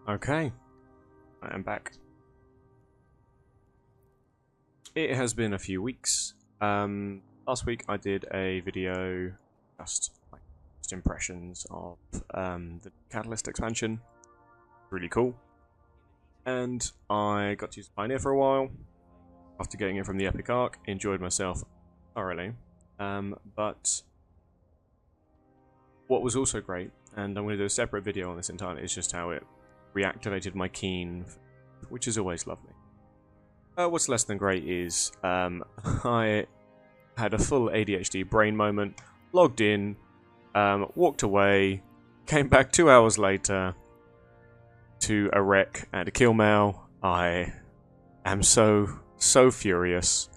Okay, I am back. It has been a few weeks. Last week I did a video just impressions of the Catalyst expansion. Really cool. And I got to use Pioneer for a while after getting it from the Epic Arc. Enjoyed myself thoroughly. But what was also great, and I'm going to do a separate video on this entirely, is just how it reactivated my Keen, which is always lovely. What's less than great is I had a full ADHD brain moment, logged in, walked away, came back 2 hours later to a wreck and a kill mail. I am so furious.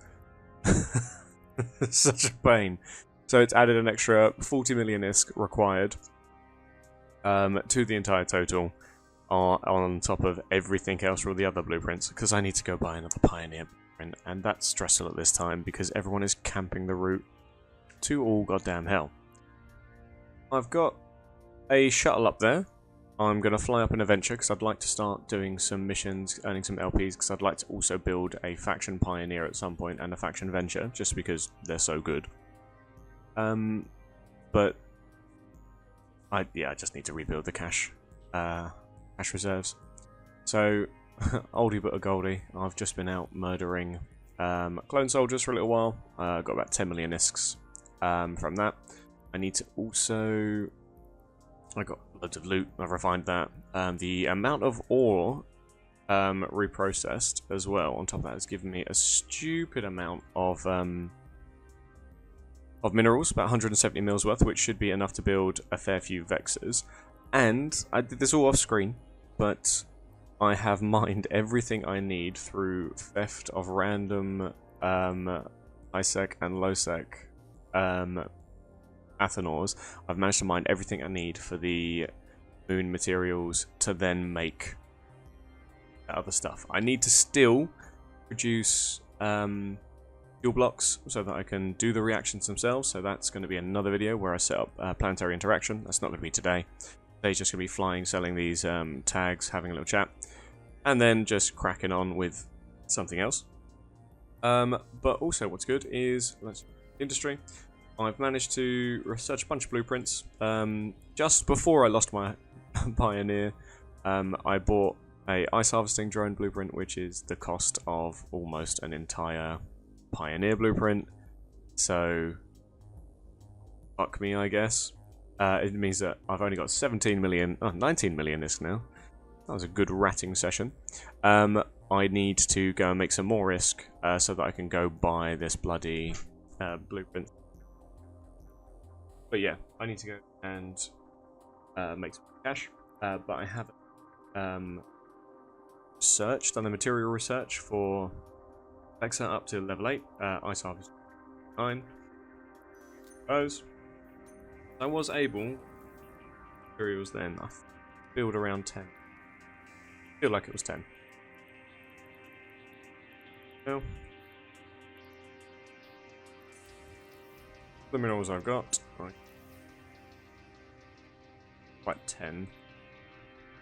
Such a pain. So it's added an extra 40 million ISK required to the entire total, on top of everything else for all the other blueprints, because I need to go buy another Pioneer blueprint, and that's stressful at this time because everyone is camping the route to all goddamn hell. I've got a shuttle up there. I'm going to fly up an adventure because I'd like to start doing some missions, earning some LPs, because I'd like to also build a faction Pioneer at some point and a faction Venture, just because they're so good. But I just need to rebuild the cash reserves. So, oldie but a goldie, I've just been out murdering clone soldiers for a little while. Got about 10 million ISKs from that. I need to also... I got loads of loot, I've refined that. The amount of ore reprocessed as well, on top of that, has given me a stupid amount of minerals, about 170 mils worth, which should be enough to build a fair few Vexers. And I did this all off screen, but I have mined everything I need through theft of random high-sec and low-sec Athenors. I've managed to mine everything I need for the moon materials to then make other stuff. I need to still produce fuel blocks so that I can do the reactions themselves, so that's going to be another video where I set up planetary interaction. That's not going to be today. Today's just going to be flying, selling these tags, having a little chat, and then just cracking on with something else. But also what's good is industry. I've managed to research a bunch of blueprints. Just before I lost my Pioneer, I bought a ice harvesting drone blueprint, which is the cost of almost an entire Pioneer blueprint. So, fuck me, I guess. It means that I've only got 19 million ISK now. That was a good ratting session. I need to go and make some more ISK so that I can go buy this bloody blueprint. But yeah, I need to go and make some cash. But I have done the material research for Vexer up to level 8, Ice Harvest 9. Those. I was able, materials then, I build around 10. Feel like it was 10. Well, the minerals I've got, right. Quite 10.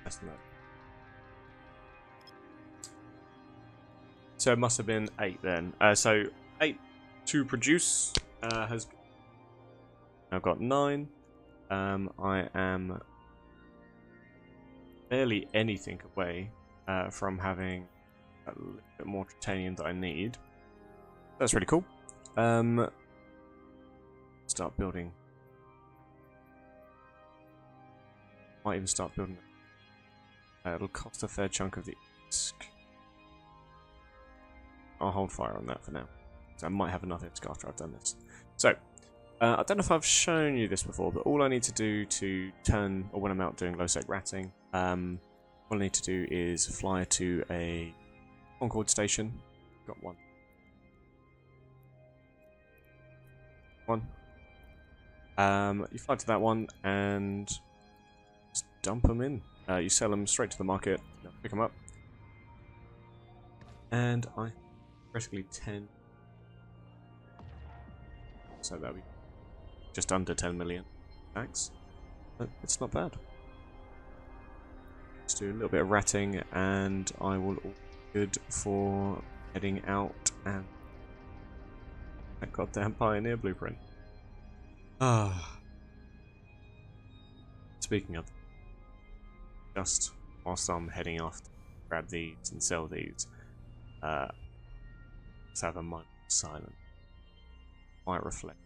Less than that. So it must have been 8 then. So 8 to produce has. I've got 9. I am barely anything away from having a little bit more titanium that I need. That's really cool. Start building. Might even start building. It'll cost a fair chunk of the ISK. I'll hold fire on that for now. So I might have enough ISK after I've done this. So, I don't know if I've shown you this before, but all I need to do to turn, or when I'm out doing low-sec ratting, all I need to do is fly to a Concord station. Got one. You fly to that one and just dump them in. You sell them straight to the market, pick them up. And I practically 10. So that'll be just under 10 million max. But it's not bad. just do a little bit of ratting, and I will all be good for heading out and that goddamn Pioneer blueprint. Ah. Speaking of, just whilst I'm heading off to grab these and sell these, let's have a moment of silence. Might reflect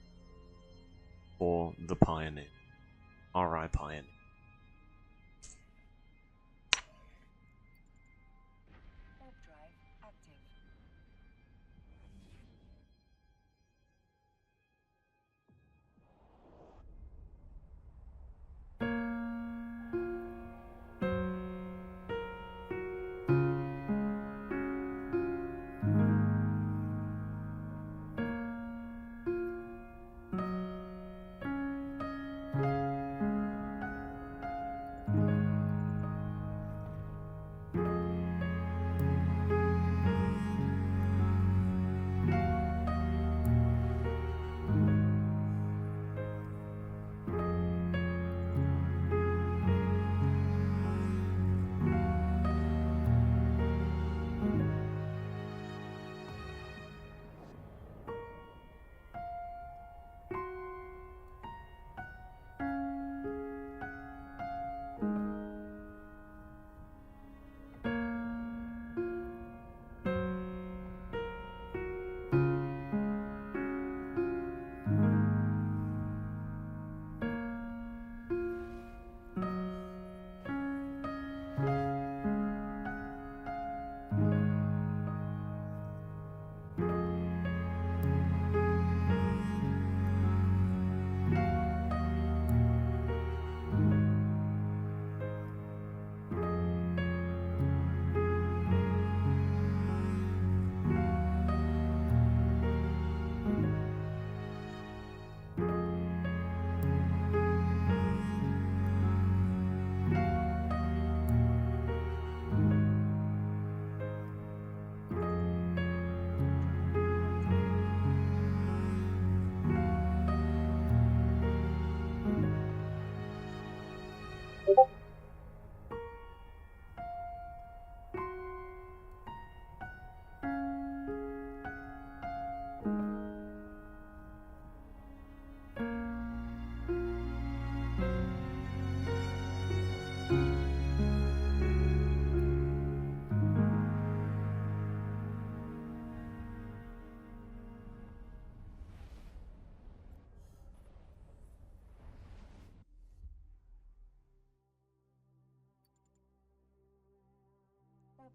for the Pioneer. RIPioneer.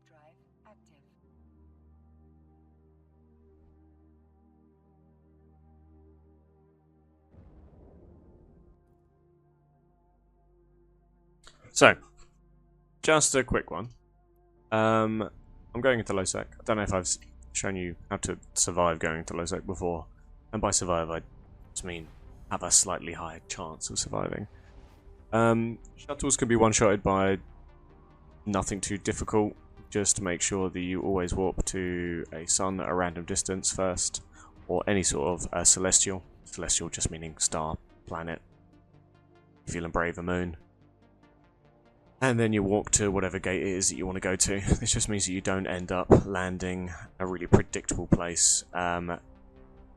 Drive active. So, just a quick one. I'm going into low sec. I don't know if I've shown you how to survive going into low sec before. And by survive, I just mean have a slightly higher chance of surviving. Shuttles can be one-shotted by nothing too difficult. Just make sure that you always warp to a sun at a random distance first, or any sort of celestial. Celestial just meaning star, planet. Feeling brave, a moon. And then you walk to whatever gate it is that you want to go to. This just means that you don't end up landing a really predictable place. And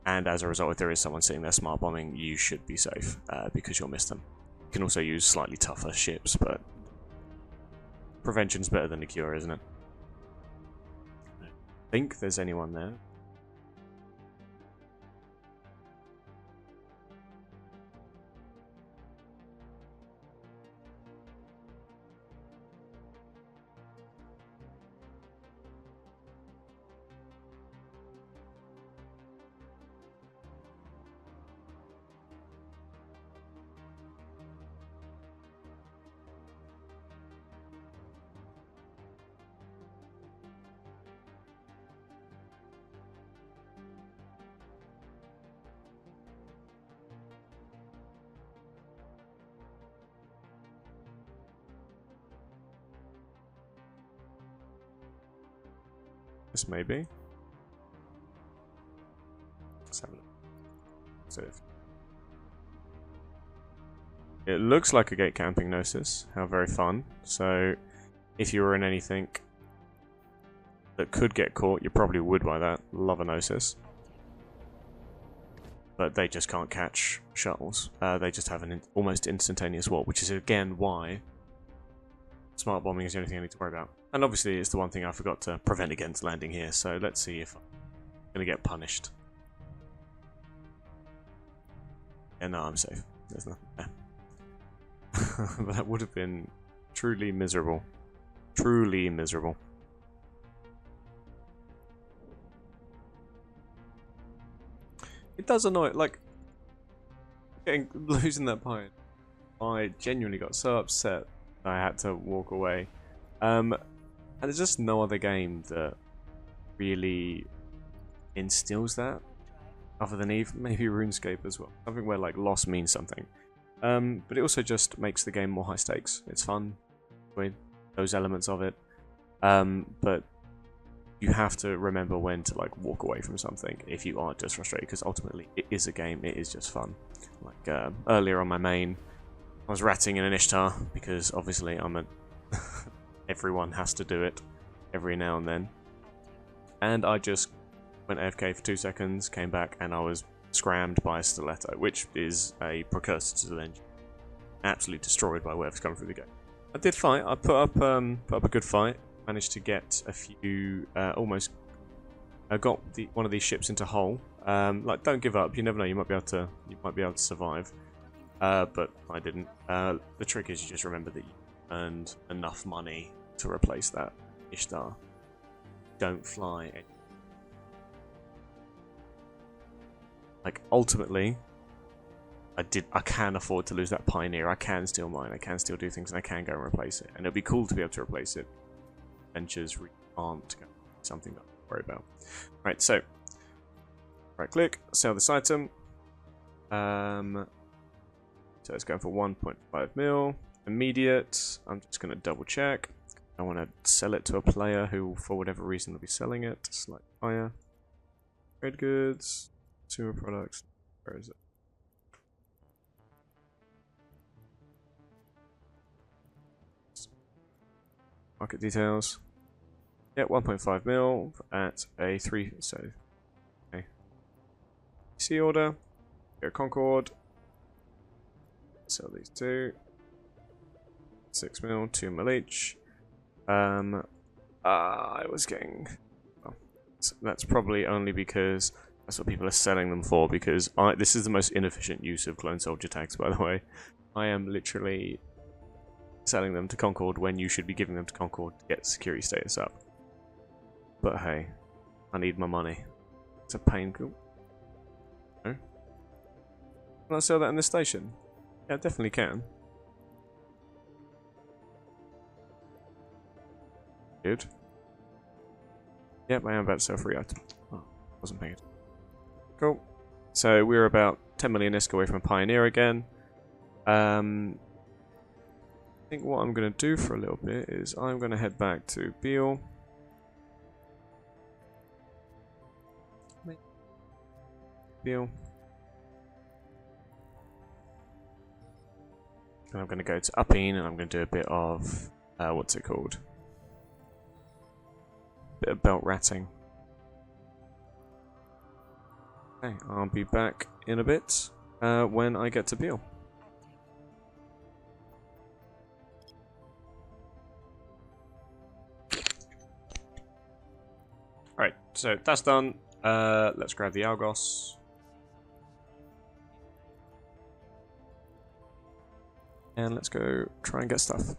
as a result, if there is someone sitting there smart bombing, you should be safe because you'll miss them. You can also use slightly tougher ships, but prevention's better than the cure, isn't it? I think there's anyone there. This may be. Let's have a look. So it looks like a gate camping gnosis. How very fun. So if you were in anything that could get caught, you probably would by that. Lovanosis. But they just can't catch shuttles. They just have an almost instantaneous warp, which is again why smart bombing is the only thing I need to worry about. And obviously it's the one thing I forgot to prevent against landing here, so let's see if I'm going to get punished. Yeah, no, I'm safe. There's nothing there. But that would have been truly miserable. Truly miserable. It does annoy, like, losing that point. I genuinely got so upset I had to walk away. And there's just no other game that really instills that, other than maybe RuneScape as well. Something where like loss means something. But it also just makes the game more high stakes. It's fun with those elements of it. But you have to remember when to like walk away from something if you are just frustrated, because ultimately it is a game, it is just fun. Like earlier on my main, I was ratting in an Ishtar because obviously I'm a everyone has to do it every now and then. And I just went AFK for 2 seconds, came back, and I was scrammed by a stiletto, which is a precursor to the engine. Absolutely destroyed by whatever's coming through the gate. I did fight. I put up a good fight. Managed to get a few. Almost. I got one of these ships into hull. Like, don't give up. You never know. You might be able to. You might be able to survive. But I didn't. The trick is you just remember that you earned enough money to replace that Ishtar. Don't fly. Like, ultimately, I can afford to lose that Pioneer. I can still mine. I can still do things, and I can go and replace it. And it'll be cool to be able to replace it. Ventures aren't something that I worry about. Right, so right click, sell this item. So it's going for 1.5 mil. Immediate. I'm just going to double check. I want to sell it to a player who, for whatever reason, will be selling it slightly higher. Trade goods, consumer products. Where is it? Market details. Yeah, 1.5 mil at a 3. So, okay. C order. Go Concord. Sell these two. 6 mil, 2 mil each. I was getting. Well, that's probably only because that's what people are selling them for. Because this is the most inefficient use of clone soldier tags, by the way. I am literally selling them to Concord when you should be giving them to Concord to get security status up. But hey, I need my money. It's a pain. Cool. No? Can I sell that in this station? Yeah, I definitely can. Good. Yep, I am about to sell 3 items. Oh, wasn't paying it. Cool. So we're about 10 million ISK away from a Pioneer again. I think what I'm going to do for a little bit is I'm going to head back to Beale. Beale. And I'm going to go to Uppine and I'm going to do a bit of, what's it called? Bit of belt ratting. Okay, I'll be back in a bit when I get to Beale. Alright, so that's done. Let's grab the Algos. And let's go try and get stuff.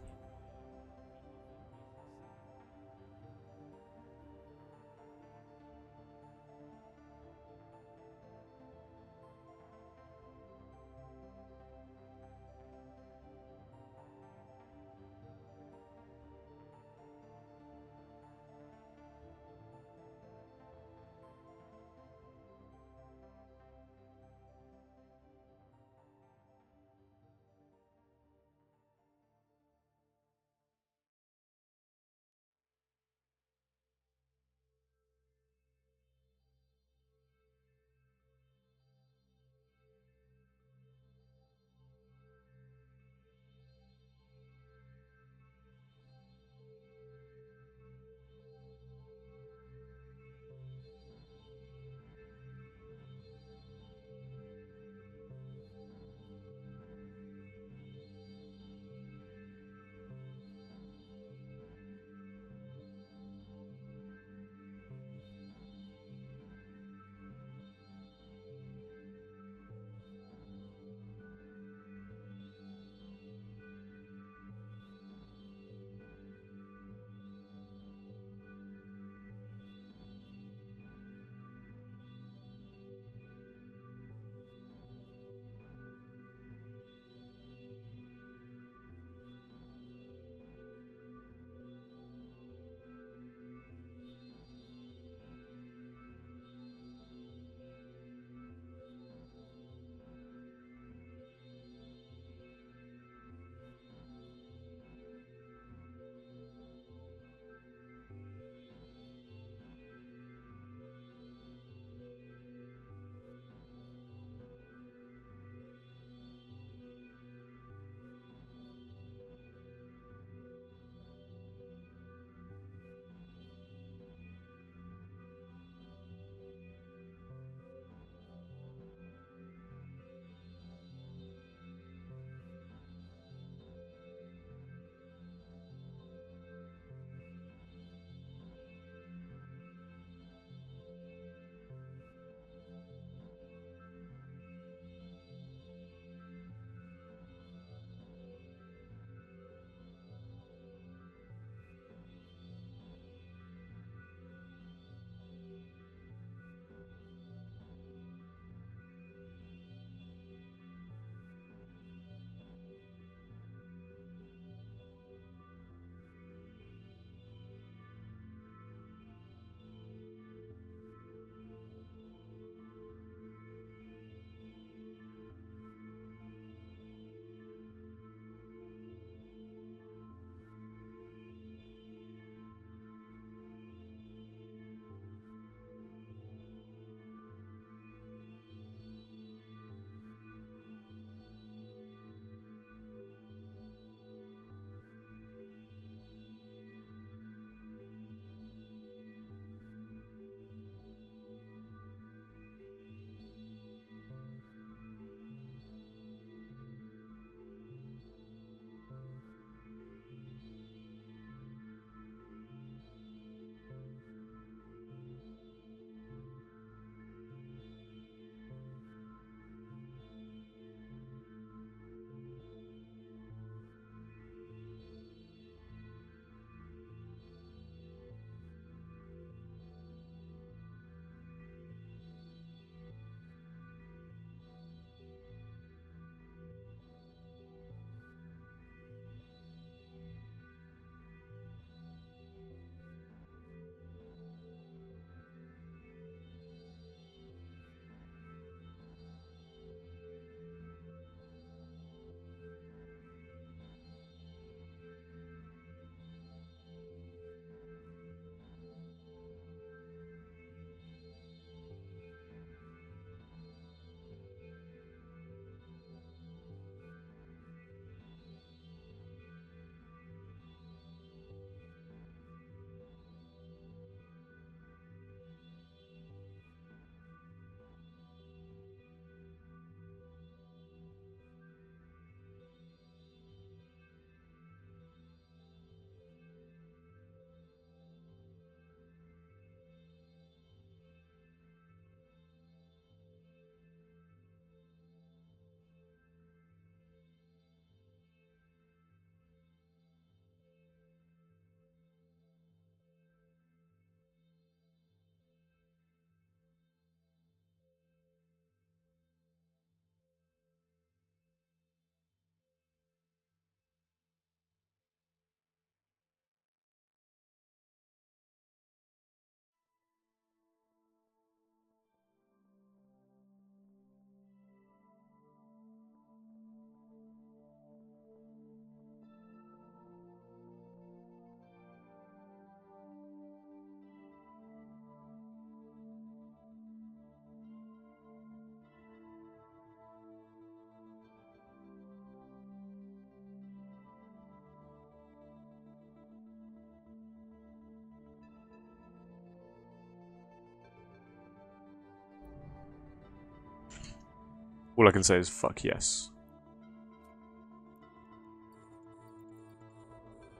All I can say is fuck yes.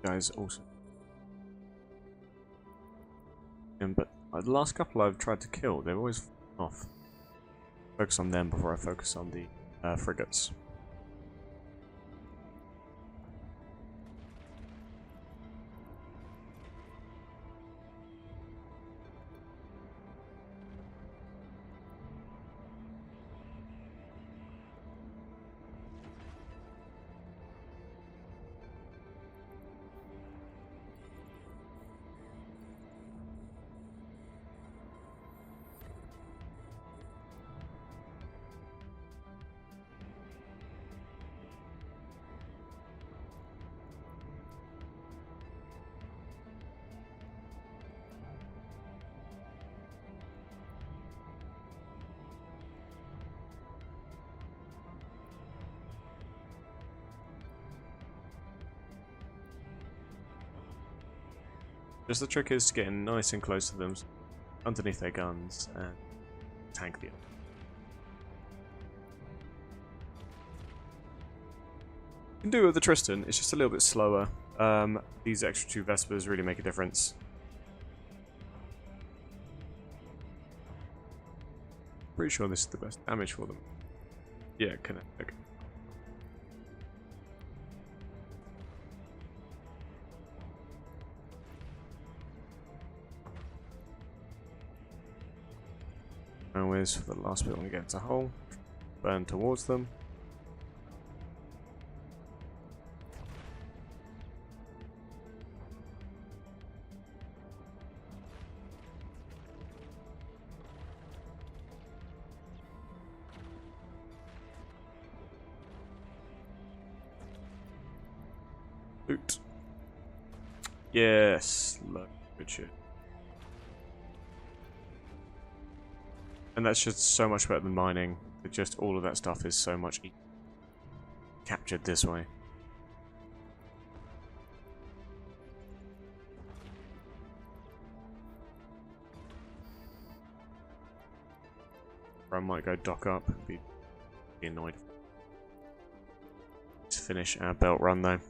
Guys, also. But the last couple I've tried to kill, they've always off. Focus on them before I focus on the frigates. Just the trick is to get in nice and close to them, underneath their guns, and tank the other. You can do it with the Tristan, it's just a little bit slower. These extra 2 Vespers really make a difference. Pretty sure this is the best damage for them. Yeah, kinetic. Is for the last bit when we get into hole. Burn towards them. Loot. Yes, look, good shit. And that's just so much better than mining. Just all of that stuff is so much captured this way. Or I might go dock up. Be annoyed. Let's finish our belt run though.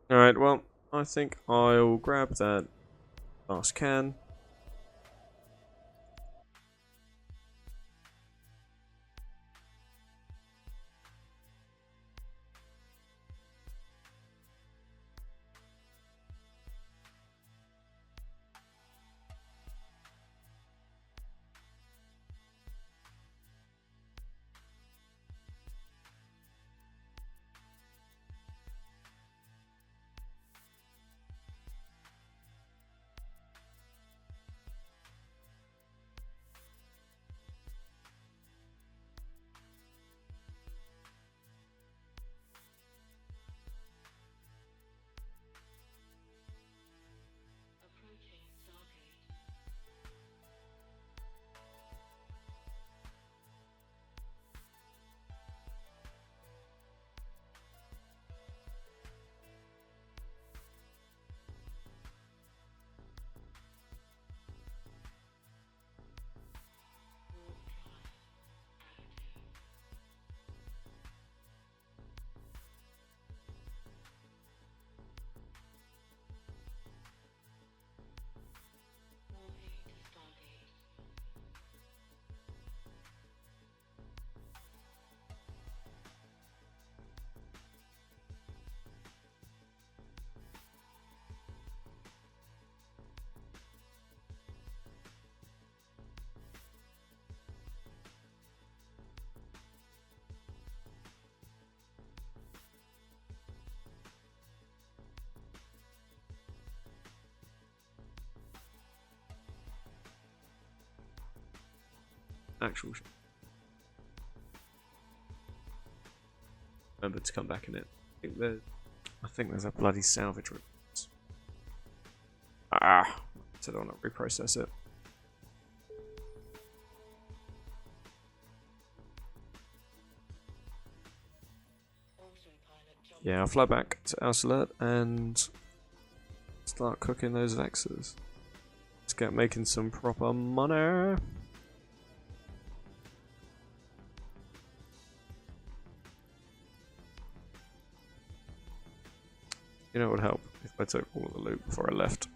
Alright, well, I think I'll grab that last can. Actual. Remember to come back in it. I think there's a bloody salvage room. Ah, so I don't want to reprocess it. Yeah, I'll fly back to Alert and start cooking those Vexes. Let's get making some proper money. You know what would help if I took all of the loot before I left.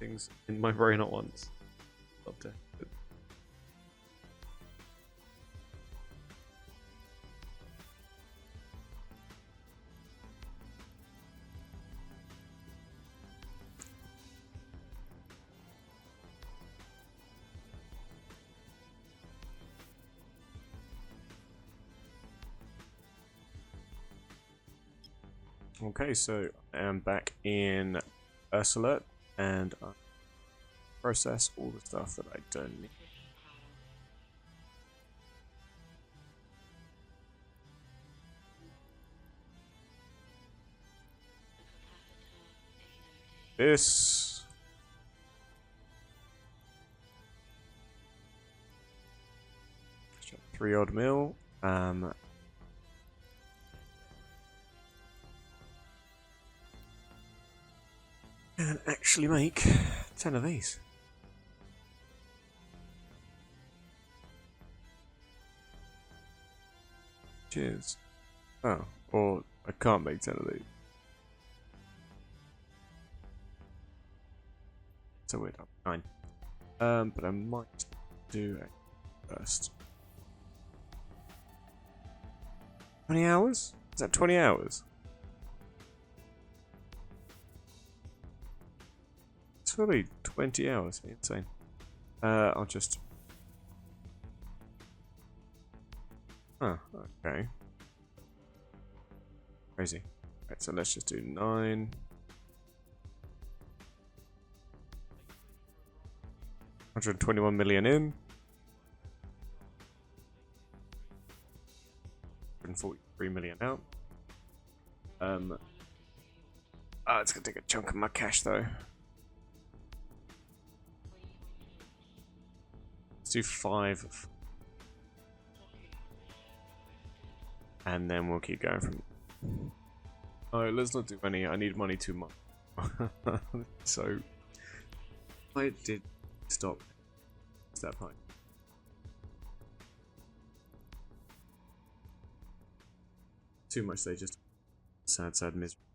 Things in my brain at once. Love to. Okay, so I am back in Alert and I process all the stuff that I don't need. This 3 odd mil. And actually make 10 of these. Cheers. Oh, or I can't make 10 of these. So weird. 9. But I might do it first. 20 hours? Is that 20 hours? It's really 20 hours. Insane. I'll just. Oh, okay. Crazy. Right, so let's just do 9. $121 million in. 143 million out. It's gonna take a chunk of my cash though. Let's do 5. And then we'll keep going from. Alright, let's not do any. I need money too much. So I did stop that point. Too much they just Sad, sad misery.